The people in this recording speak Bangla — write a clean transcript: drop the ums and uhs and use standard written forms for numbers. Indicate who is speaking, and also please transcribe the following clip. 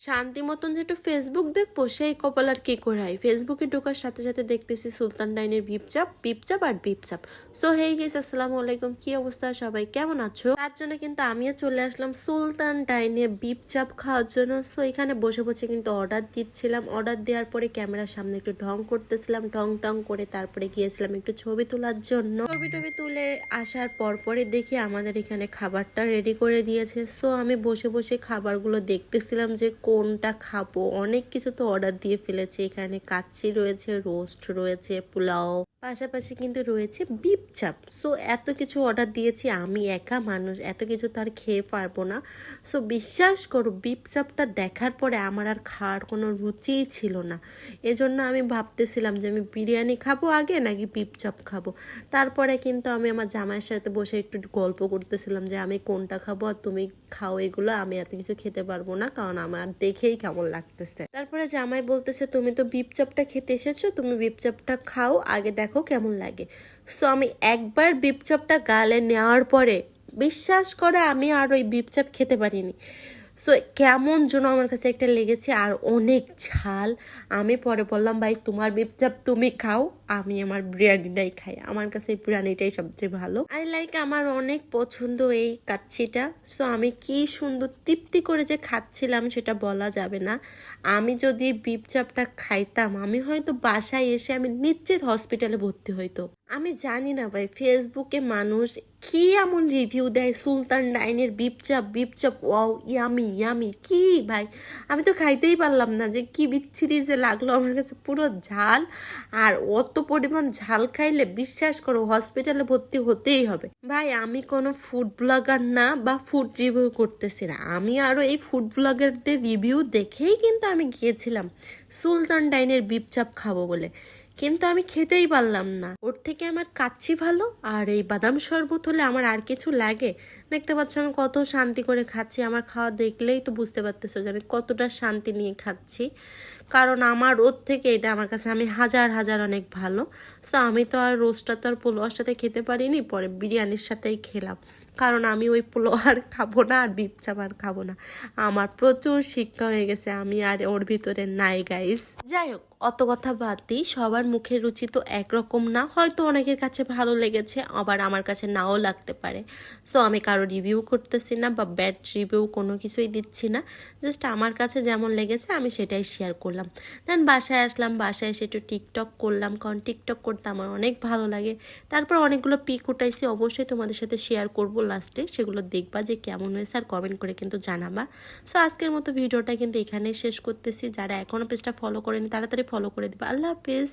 Speaker 1: শান্তি মতন যে একটু ফেসবুক দেখবো সেই কপাল আর কি করে হয়। ফেসবুকে ঢোকার সাথে সাথে দেখতেছি সুলতান ডাইনের বিপচাপ বিপচাপ আর বিপচাপ। সো হেই গাইস, আসসালামু আলাইকুম, কি অবস্থা, সবাই কেমন আছো? তার জন্য কিন্তু আমিও চলে আসলাম সুলতান ডাইনে বিপচাপ খাওয়ার জন্য। সো এখানে বসে বসে কিন্তু অর্ডার দিচ্ছিলাম। অর্ডার দেওয়ার পরে ক্যামেরার সামনে একটু ঢং করতেছিলাম, ঢং টং করে তারপরে গিয়েছিলাম একটু ছবি তোলার জন্য। ছবি টবি তুলে আসার পরে দেখি আমাদের এখানে খাবারটা রেডি করে দিয়েছে। সো আমি বসে বসে খাবারগুলো দেখতেছিলাম যে কোনটা খাবো। অনেক কিছু তো অর্ডার দিয়ে ফেলেছি, এখানে কাচ্চি রয়েছে, রোস্ট রয়েছে, পোলাও, পাশাপাশি কিন্তু রয়েছে বিপ চাপ। সো এত কিছু অর্ডার দিয়েছি, আমি একা মানুষ, এত কিছু তো আর খেয়ে পারবো না। সো বিশ্বাস করো, বিপ চাপটা দেখার পরে আমার আর খাওয়ার কোনো রুচিই ছিল না। এজন্য আমি ভাবতেছিলাম যে আমি বিরিয়ানি খাবো আগে নাকি বিপ চাপ খাবো। তারপরে কিন্তু আমি আমার জামাইয়ের সাথে বসে একটু গল্প করতেছিলাম যে আমি কোনটা খাবো আর তুমি খাও এগুলো, আমি এত কিছু খেতে পারবো না, কারণ আমার দেখেই কেমন লাগতেছে। তারপরে জামাই বলতেছে তুমি তো বিপ চাপটা খেতে এসেছো, তুমি বিপ চাপটা খাও আগে, দেখো কেমন লাগে। সো আমি একবার বিপ চাপটা গালে নেওয়ার পরে বিশ্বাস করে আমি আর ওই বিপ চাপ খেতে পারিনি। সো কেমন যেন আমার কাছে একটা লেগেছে, আর অনেক ঝাল। আমি পরে বললাম ভাই তোমার বিপচাপ তুমি খাও, আমি আমার বিরিয়ানিটাই খাই, আমার কাছে এই বিরিয়ানিটাই সবচেয়ে ভালো। আই লাইক, আমার অনেক পছন্দ এই কাচ্চিটা। সো আমি কি সুন্দর তৃপ্তি করে যে খাচ্ছিলাম সেটা বলা যাবে না। আমি যদি বিপচাপটা খাইতাম আমি হয়তো বাসায় এসে আমি নিশ্চিত হসপিটালে ভর্তি হইতো। আমি জানি না ভাই, ফেসবুকে মানুষ কি এমন রিভিউ দেয় সুলতান ডাইনের বিপচাপ বিপচাপ, ওয়াও ইয়ামি ইয়ামি, কি ভাই আমি তো খাইতেই পারলাম না, যে কি বিচ্ছিরি যে লাগলো আমার কাছে, পুরো ঝাল। আর অত পরিমাণ ঝাল খাইলে বিশ্বাস করো হসপিটালে ভর্তি হতেই হবে। ভাই আমি কোনো ফুড ব্লগার না বা ফুড রিভিউ করতেছি না, আমি আরও এই ফুড ব্লগারদের রিভিউ দেখেই কিন্তু আমি গিয়েছিলাম সুলতান ডাইনের বিপচাপ খাবো বলে, কিন্তু আমি খেতেই পারলাম না। ওর থেকে আমার কাচ্চি ভালো, আর এই বাদাম শরবত হলে আমার আর কিছু লাগে। দেখতে পাচ্ছ আমি কত শান্তি করে খাচ্ছি, আমার খাওয়া দেখলেই তো বুঝতে পারতেছো যে আমি কতটা শান্তি নিয়ে খাচ্ছি, কারণ আমার ওর থেকে এটা আমার কাছে আমি হাজার হাজার অনেক ভালো। সো আমি তো আর রোস্টটা তো আর পোলোয়ার সাথে খেতে পারিনি, পরে বিরিয়ানির সাথেই খেলাম, কারণ আমি ওই পোলো আর খাবো না আর বিপ চাপ আর খাবো না। আমার প্রচুর শিক্ষা হয়ে গেছে, আমি আর ওর ভিতরে নাই গাইস। যাই হোক, অত কথা বাদ দিই, সবার মুখের রুচি তো একরকম না, হয়তো অনেকের কাছে ভালো লেগেছে, আবার আমার কাছে নাও লাগতে পারে। সো আমি কারো রিভিউ করতেছি না বা ব্যাড রিভিউ কোনো কিছুই দিচ্ছি না, জাস্ট আমার কাছে যেমন লেগেছে আমি সেটাই শেয়ার করলাম। দেন বাসায় আসলাম, বাসায় এসে একটু টিকটক করলাম, কারণ টিকটক করতে আমার অনেক ভালো লাগে। তারপর অনেকগুলো পিক উঠাইছি, অবশ্যই তোমাদের সাথে শেয়ার করব লাস্টে, সেগুলো দেখবা যে কেমন হয়েছে আর কমেন্ট করে কিন্তু জানাবা। সো আজকের মতো ভিডিওটা কিন্তু এখানেই শেষ করতেছি। যারা এখনও পেজটা ফলো করেনি তাড়াতাড়ি ফলো করে দিবা। আল্লাহ হাফেজ।